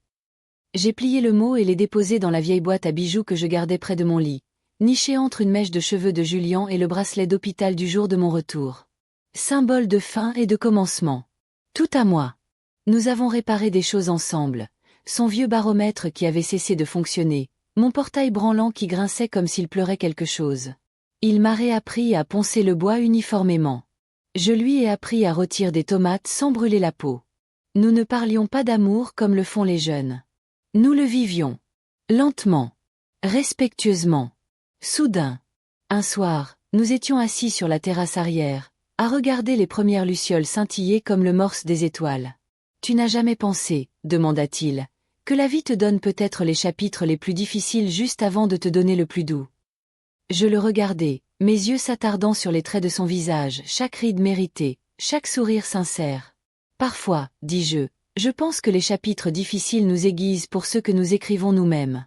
J'ai plié le mot et l'ai déposé dans la vieille boîte à bijoux que je gardais près de mon lit, niché entre une mèche de cheveux de Julien et le bracelet d'hôpital du jour de mon retour. Symbole de fin et de commencement. Tout à moi. Nous avons réparé des choses ensemble. Son vieux baromètre qui avait cessé de fonctionner, mon portail branlant qui grinçait comme s'il pleurait quelque chose. Il m'a réappris à poncer le bois uniformément. Je lui ai appris à rôtir des tomates sans brûler la peau. Nous ne parlions pas d'amour comme le font les jeunes. Nous le vivions. Lentement. Respectueusement. Soudain. Un soir, nous étions assis sur la terrasse arrière, à regarder les premières lucioles scintiller comme le morse des étoiles. « Tu n'as jamais pensé, demanda-t-il, que la vie te donne peut-être les chapitres les plus difficiles juste avant de te donner le plus doux ?» Je le regardais, mes yeux s'attardant sur les traits de son visage, chaque ride méritée, chaque sourire sincère. « Parfois, dis-je, je pense que les chapitres difficiles nous aiguisent pour ceux que nous écrivons nous-mêmes. »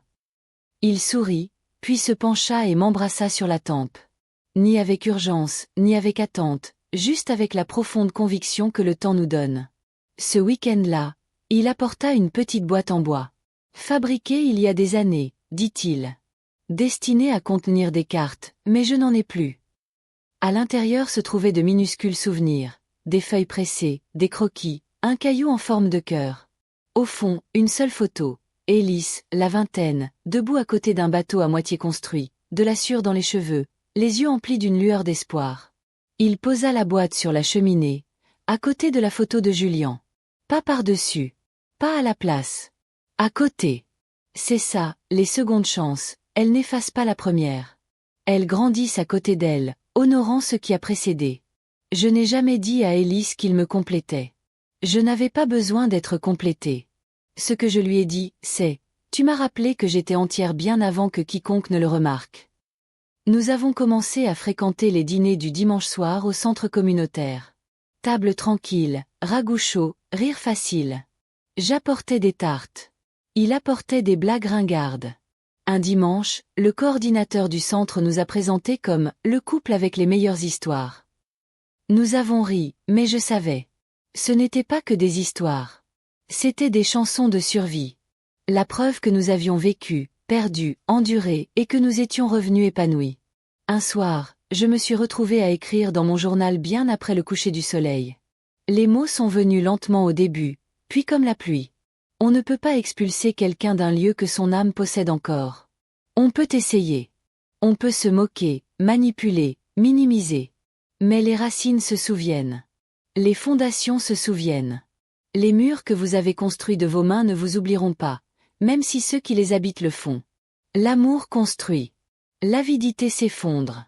Il sourit, puis se pencha et m'embrassa sur la tempe. Ni avec urgence, ni avec attente, juste avec la profonde conviction que le temps nous donne. Ce week-end-là, il apporta une petite boîte en bois. Fabriquée il y a des années, dit-il. Destinée à contenir des cartes, mais je n'en ai plus. À l'intérieur se trouvaient de minuscules souvenirs, des feuilles pressées, des croquis, un caillou en forme de cœur. Au fond, une seule photo. Élise, la vingtaine, debout à côté d'un bateau à moitié construit, de la sueur dans les cheveux, les yeux emplis d'une lueur d'espoir. Il posa la boîte sur la cheminée, à côté de la photo de Julien. Pas par-dessus. Pas à la place. À côté. C'est ça, les secondes chances, elles n'effacent pas la première. Elles grandissent à côté d'elle, honorant ce qui a précédé. Je n'ai jamais dit à Élise qu'il me complétait. Je n'avais pas besoin d'être complétée. Ce que je lui ai dit, c'est « Tu m'as rappelé que j'étais entière bien avant que quiconque ne le remarque. » Nous avons commencé à fréquenter les dîners du dimanche soir au centre communautaire. Table tranquille, ragoût chaud, rire facile. J'apportais des tartes. Il apportait des blagues ringardes. Un dimanche, le coordinateur du centre nous a présenté comme « le couple avec les meilleures histoires ». Nous avons ri, mais je savais. Ce n'était pas que des histoires. C'étaient des chansons de survie. La preuve que nous avions vécu, perdu, enduré et que nous étions revenus épanouis. Un soir, je me suis retrouvée à écrire dans mon journal bien après le coucher du soleil. Les mots sont venus lentement au début, puis comme la pluie. On ne peut pas expulser quelqu'un d'un lieu que son âme possède encore. On peut essayer. On peut se moquer, manipuler, minimiser. Mais les racines se souviennent. Les fondations se souviennent. Les murs que vous avez construits de vos mains ne vous oublieront pas, même si ceux qui les habitent le font. L'amour construit. L'avidité s'effondre.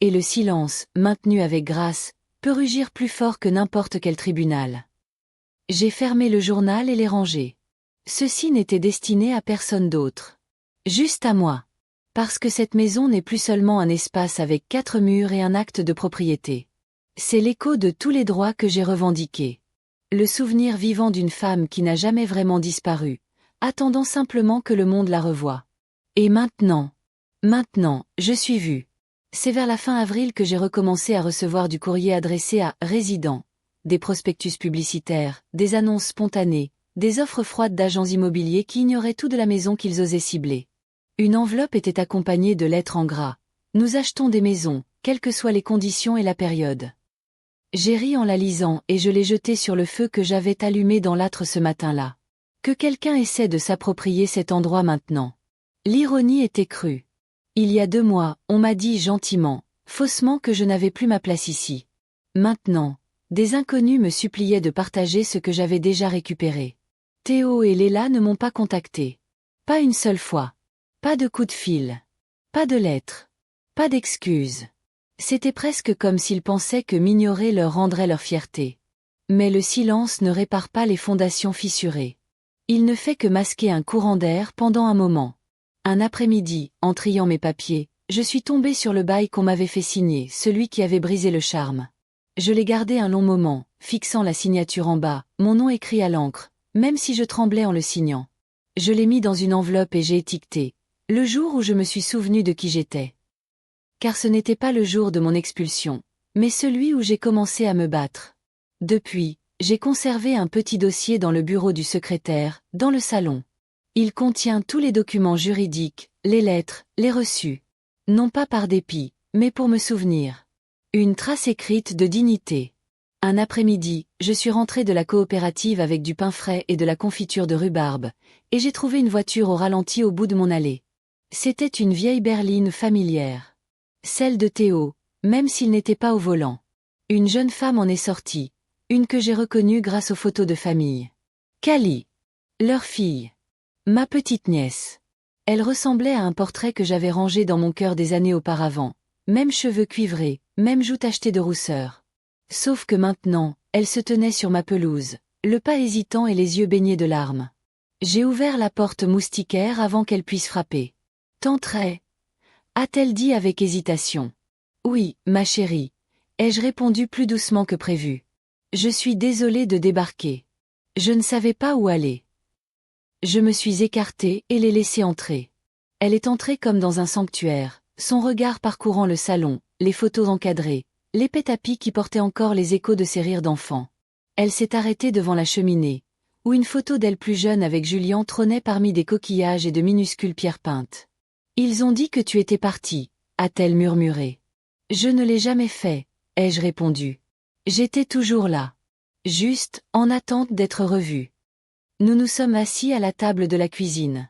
Et le silence, maintenu avec grâce, peut rugir plus fort que n'importe quel tribunal. J'ai fermé le journal et l'ai rangé. Ceci n'était destiné à personne d'autre. Juste à moi. Parce que cette maison n'est plus seulement un espace avec 4 murs et un acte de propriété. C'est l'écho de tous les droits que j'ai revendiqués. Le souvenir vivant d'une femme qui n'a jamais vraiment disparu, attendant simplement que le monde la revoie. Et maintenant, je suis vue. C'est vers la fin avril que j'ai recommencé à recevoir du courrier adressé à résidents, des prospectus publicitaires, des annonces spontanées, des offres froides d'agents immobiliers qui ignoraient tout de la maison qu'ils osaient cibler. Une enveloppe était accompagnée de lettres en gras. Nous achetons des maisons, quelles que soient les conditions et la période. J'ai ri en la lisant et je l'ai jetée sur le feu que j'avais allumé dans l'âtre ce matin-là. Que quelqu'un essaie de s'approprier cet endroit maintenant. L'ironie était crue. Il y a 2 mois, on m'a dit gentiment, faussement que je n'avais plus ma place ici. Maintenant, des inconnus me suppliaient de partager ce que j'avais déjà récupéré. Théo et Léla ne m'ont pas contacté. Pas une seule fois. Pas de coup de fil. Pas de lettre. Pas d'excuses. C'était presque comme s'ils pensaient que m'ignorer leur rendrait leur fierté. Mais le silence ne répare pas les fondations fissurées. Il ne fait que masquer un courant d'air pendant un moment. Un après-midi, en triant mes papiers, je suis tombée sur le bail qu'on m'avait fait signer, celui qui avait brisé le charme. Je l'ai gardé un long moment, fixant la signature en bas, mon nom écrit à l'encre, même si je tremblais en le signant. Je l'ai mis dans une enveloppe et j'ai étiqueté. Le jour où je me suis souvenu de qui j'étais. Car ce n'était pas le jour de mon expulsion, mais celui où j'ai commencé à me battre. Depuis, j'ai conservé un petit dossier dans le bureau du secrétaire, dans le salon. Il contient tous les documents juridiques, les lettres, les reçus. Non pas par dépit, mais pour me souvenir. Une trace écrite de dignité. Un après-midi, je suis rentrée de la coopérative avec du pain frais et de la confiture de rhubarbe, et j'ai trouvé une voiture au ralenti au bout de mon allée. C'était une vieille berline familière. Celle de Théo, même s'il n'était pas au volant. Une jeune femme en est sortie, une que j'ai reconnue grâce aux photos de famille. Cali. Leur fille. Ma petite nièce. Elle ressemblait à un portrait que j'avais rangé dans mon cœur des années auparavant. Même cheveux cuivrés, même joue tachetée de rousseur. Sauf que maintenant, elle se tenait sur ma pelouse, le pas hésitant et les yeux baignés de larmes. J'ai ouvert la porte moustiquaire avant qu'elle puisse frapper. T'entrais ? A-t-elle dit avec hésitation. Oui, ma chérie. Ai-je répondu plus doucement que prévu. Je suis désolée de débarquer. Je ne savais pas où aller. Je me suis écartée et l'ai laissée entrer. Elle est entrée comme dans un sanctuaire, son regard parcourant le salon, les photos encadrées, l'épais tapis qui portait encore les échos de ses rires d'enfant. Elle s'est arrêtée devant la cheminée, où une photo d'elle plus jeune avec Julien trônait parmi des coquillages et de minuscules pierres peintes. Ils ont dit que tu étais parti, a-t-elle murmuré. Je ne l'ai jamais fait, ai-je répondu. J'étais toujours là. Juste, en attente d'être revue. Nous nous sommes assis à la table de la cuisine.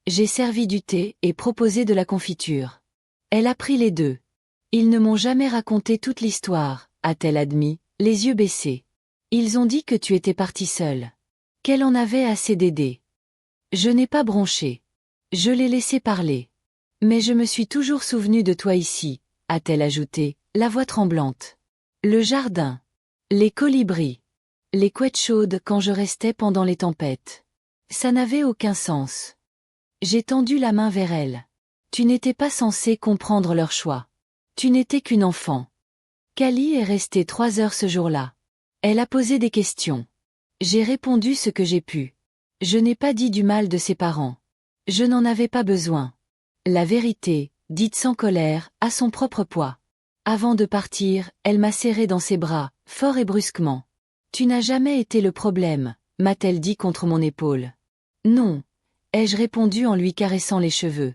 J'ai servi du thé et proposé de la confiture. Elle a pris les 2. Ils ne m'ont jamais raconté toute l'histoire, a-t-elle admis, les yeux baissés. Ils ont dit que tu étais parti seule. Qu'elle en avait assez d'aider. Je n'ai pas bronché. Je l'ai laissé parler. Mais je me suis toujours souvenu de toi ici, a-t-elle ajouté, la voix tremblante. Le jardin. Les colibris. Les couettes chaudes quand je restais pendant les tempêtes. Ça n'avait aucun sens. J'ai tendu la main vers elle. Tu n'étais pas censé comprendre leur choix. Tu n'étais qu'une enfant. Cali est restée 3 heures ce jour-là. Elle a posé des questions. J'ai répondu ce que j'ai pu. Je n'ai pas dit du mal de ses parents. Je n'en avais pas besoin. La vérité, dite sans colère, a son propre poids. Avant de partir, elle m'a serré dans ses bras, fort et brusquement. Tu n'as jamais été le problème, m'a-t-elle dit contre mon épaule. Non, ai-je répondu en lui caressant les cheveux.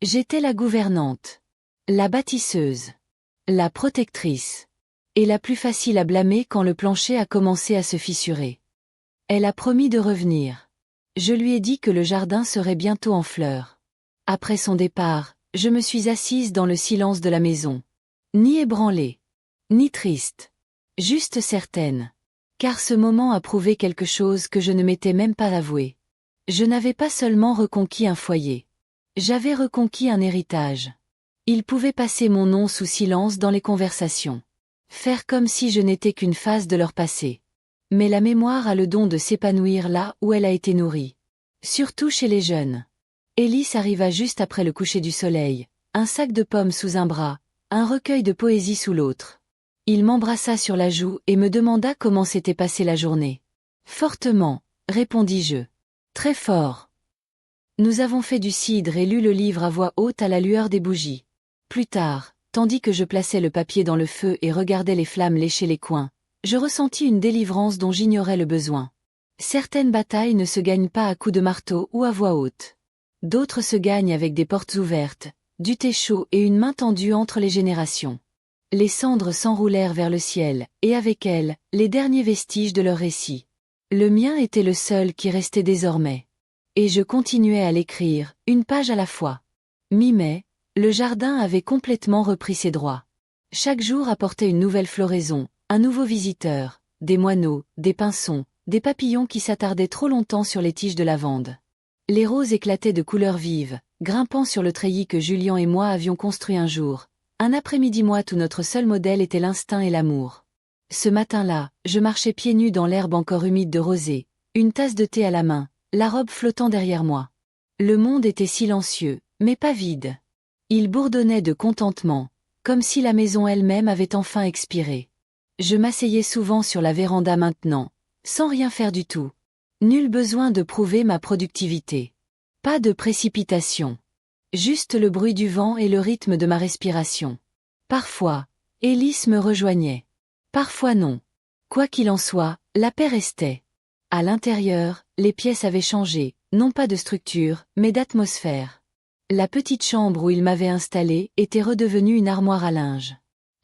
J'étais la gouvernante. La bâtisseuse. La protectrice. Et la plus facile à blâmer quand le plancher a commencé à se fissurer. Elle a promis de revenir. Je lui ai dit que le jardin serait bientôt en fleurs. Après son départ, je me suis assise dans le silence de la maison. Ni ébranlée. Ni triste. Juste certaine. Car ce moment a prouvé quelque chose que je ne m'étais même pas avoué. Je n'avais pas seulement reconquis un foyer. J'avais reconquis un héritage. Il pouvait passer mon nom sous silence dans les conversations. Faire comme si je n'étais qu'une phase de leur passé. Mais la mémoire a le don de s'épanouir là où elle a été nourrie. Surtout chez les jeunes. Élise arriva juste après le coucher du soleil, un sac de pommes sous un bras, un recueil de poésie sous l'autre. Il m'embrassa sur la joue et me demanda comment s'était passée la journée. Fortement, répondis-je. Très fort. Nous avons fait du cidre et lu le livre à voix haute à la lueur des bougies. Plus tard, tandis que je plaçais le papier dans le feu et regardais les flammes lécher les coins, je ressentis une délivrance dont j'ignorais le besoin. Certaines batailles ne se gagnent pas à coups de marteau ou à voix haute. D'autres se gagnent avec des portes ouvertes, du thé chaud et une main tendue entre les générations. Les cendres s'enroulèrent vers le ciel, et avec elles, les derniers vestiges de leur récit. Le mien était le seul qui restait désormais. Et je continuais à l'écrire, une page à la fois. Mi-mai, le jardin avait complètement repris ses droits. Chaque jour apportait une nouvelle floraison, un nouveau visiteur, des moineaux, des pinsons, des papillons qui s'attardaient trop longtemps sur les tiges de lavande. Les roses éclataient de couleurs vives, grimpant sur le treillis que Julien et moi avions construit un jour, un après-midi moite où notre seul modèle était l'instinct et l'amour. Ce matin-là, je marchais pieds nus dans l'herbe encore humide de rosée, une tasse de thé à la main, la robe flottant derrière moi. Le monde était silencieux, mais pas vide. Il bourdonnait de contentement, comme si la maison elle-même avait enfin expiré. Je m'asseyais souvent sur la véranda maintenant, sans rien faire du tout. Nul besoin de prouver ma productivité. Pas de précipitation. Juste le bruit du vent et le rythme de ma respiration. Parfois, Élise me rejoignait. Parfois non. Quoi qu'il en soit, la paix restait. À l'intérieur, les pièces avaient changé, non pas de structure, mais d'atmosphère. La petite chambre où il m'avait installée était redevenue une armoire à linge.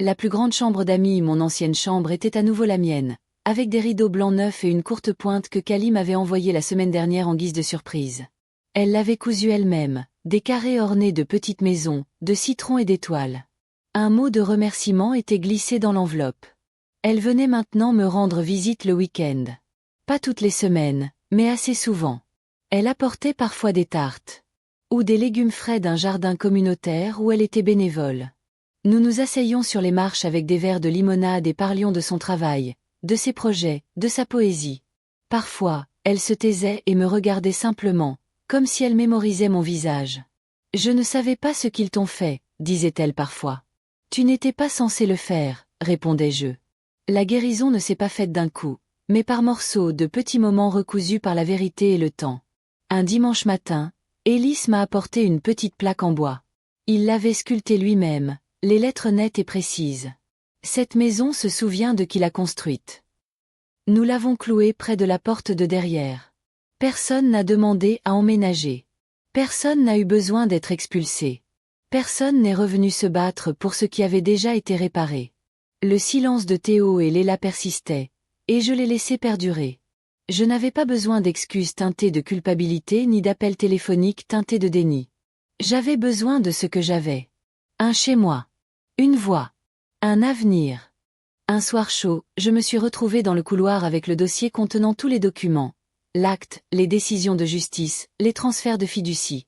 La plus grande chambre d'amis, mon ancienne chambre, était à nouveau la mienne, avec des rideaux blancs neufs et une courte pointe que Kali m'avait envoyée la semaine dernière en guise de surprise. Elle l'avait cousue elle-même, des carrés ornés de petites maisons, de citrons et d'étoiles. Un mot de remerciement était glissé dans l'enveloppe. Elle venait maintenant me rendre visite le week-end. Pas toutes les semaines, mais assez souvent. Elle apportait parfois des tartes. Ou des légumes frais d'un jardin communautaire où elle était bénévole. Nous nous asseyions sur les marches avec des verres de limonade et parlions de son travail, de ses projets, de sa poésie. Parfois, elle se taisait et me regardait simplement, comme si elle mémorisait mon visage. « Je ne savais pas ce qu'ils t'ont fait », disait-elle parfois. « Tu n'étais pas censé le faire », répondais-je. La guérison ne s'est pas faite d'un coup, mais par morceaux de petits moments recousus par la vérité et le temps. Un dimanche matin, Élise m'a apporté une petite plaque en bois. Il l'avait sculptée lui-même, les lettres nettes et précises. Cette maison se souvient de qui l'a construite. Nous l'avons clouée près de la porte de derrière. Personne n'a demandé à emménager. Personne n'a eu besoin d'être expulsé. Personne n'est revenu se battre pour ce qui avait déjà été réparé. Le silence de Théo et Léla persistait, et je l'ai laissé perdurer. Je n'avais pas besoin d'excuses teintées de culpabilité ni d'appels téléphoniques teintés de déni. J'avais besoin de ce que j'avais. Un chez-moi. Une voix. Un avenir. Un soir chaud, je me suis retrouvée dans le couloir avec le dossier contenant tous les documents. L'acte, les décisions de justice, les transferts de fiducie.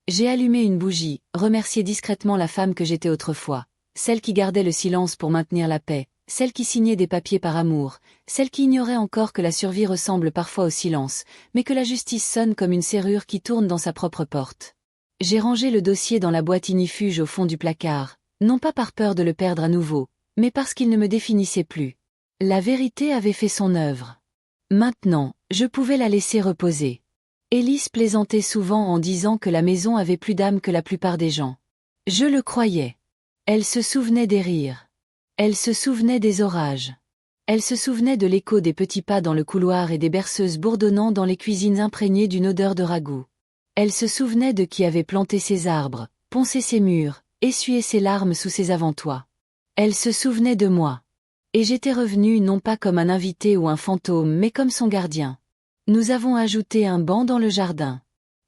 J'ai allumé une bougie, remercié discrètement la femme que j'étais autrefois, celle qui gardait le silence pour maintenir la paix, celle qui signait des papiers par amour, celle qui ignorait encore que la survie ressemble parfois au silence, mais que la justice sonne comme une serrure qui tourne dans sa propre porte. J'ai rangé le dossier dans la boîte ignifuge au fond du placard, non pas par peur de le perdre à nouveau, mais parce qu'il ne me définissait plus. La vérité avait fait son œuvre. Maintenant, je pouvais la laisser reposer. Élise plaisantait souvent en disant que la maison avait plus d'âme que la plupart des gens. Je le croyais. Elle se souvenait des rires. Elle se souvenait des orages. Elle se souvenait de l'écho des petits pas dans le couloir et des berceuses bourdonnant dans les cuisines imprégnées d'une odeur de ragoût. Elle se souvenait de qui avait planté ses arbres, poncé ses murs, essuyé ses larmes sous ses avant-toits. Elle se souvenait de moi. Et j'étais revenue non pas comme un invité ou un fantôme mais comme son gardien. Nous avons ajouté un banc dans le jardin.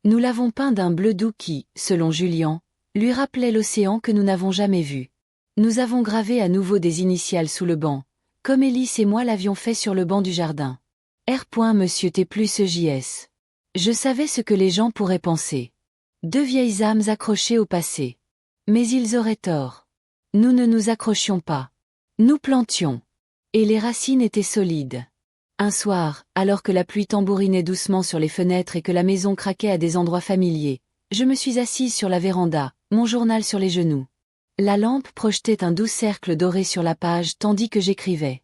Nous l'avons peint d'un bleu doux qui, selon Julien, lui rappelait l'océan que nous n'avons jamais vu. Nous avons gravé à nouveau des initiales sous le banc, comme Élise et moi l'avions fait sur le banc du jardin. R. Monsieur T. JS. Je savais ce que les gens pourraient penser. Deux vieilles âmes accrochées au passé. Mais ils auraient tort. Nous ne nous accrochions pas. Nous plantions. Et les racines étaient solides. Un soir, alors que la pluie tambourinait doucement sur les fenêtres et que la maison craquait à des endroits familiers, Je me suis assise sur la véranda, mon journal sur les genoux. La lampe projetait un doux cercle doré sur la page tandis que j'écrivais.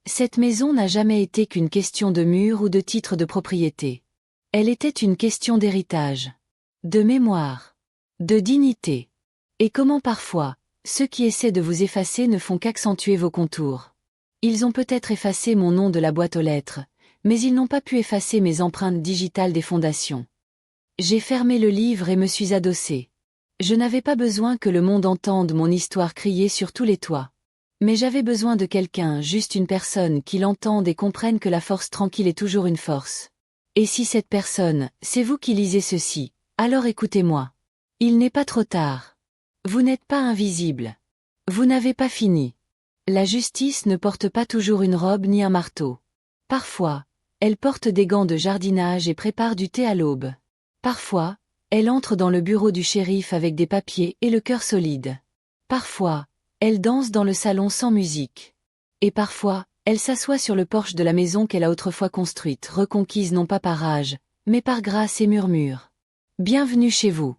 Cette maison n'a jamais été qu'une question de mur ou de titre de propriété. Elle était une question d'héritage, de mémoire, de dignité. Et comment parfois, ceux qui essaient de vous effacer ne font qu'accentuer vos contours. Ils ont peut-être effacé mon nom de la boîte aux lettres, mais ils n'ont pas pu effacer mes empreintes digitales des fondations. J'ai fermé le livre et me suis adossée. Je n'avais pas besoin que le monde entende mon histoire crier sur tous les toits. Mais j'avais besoin de quelqu'un, juste une personne qui l'entende et comprenne que la force tranquille est toujours une force. Et si cette personne, c'est vous qui lisez ceci, alors écoutez-moi. Il n'est pas trop tard. Vous n'êtes pas invisible. Vous n'avez pas fini. La justice ne porte pas toujours une robe ni un marteau. Parfois, elle porte des gants de jardinage et prépare du thé à l'aube. Parfois, elle entre dans le bureau du shérif avec des papiers et le cœur solide. Parfois, elle danse dans le salon sans musique. Et parfois, elle s'assoit sur le porche de la maison qu'elle a autrefois construite, reconquise non pas par âge, mais par grâce et murmure. Bienvenue chez vous.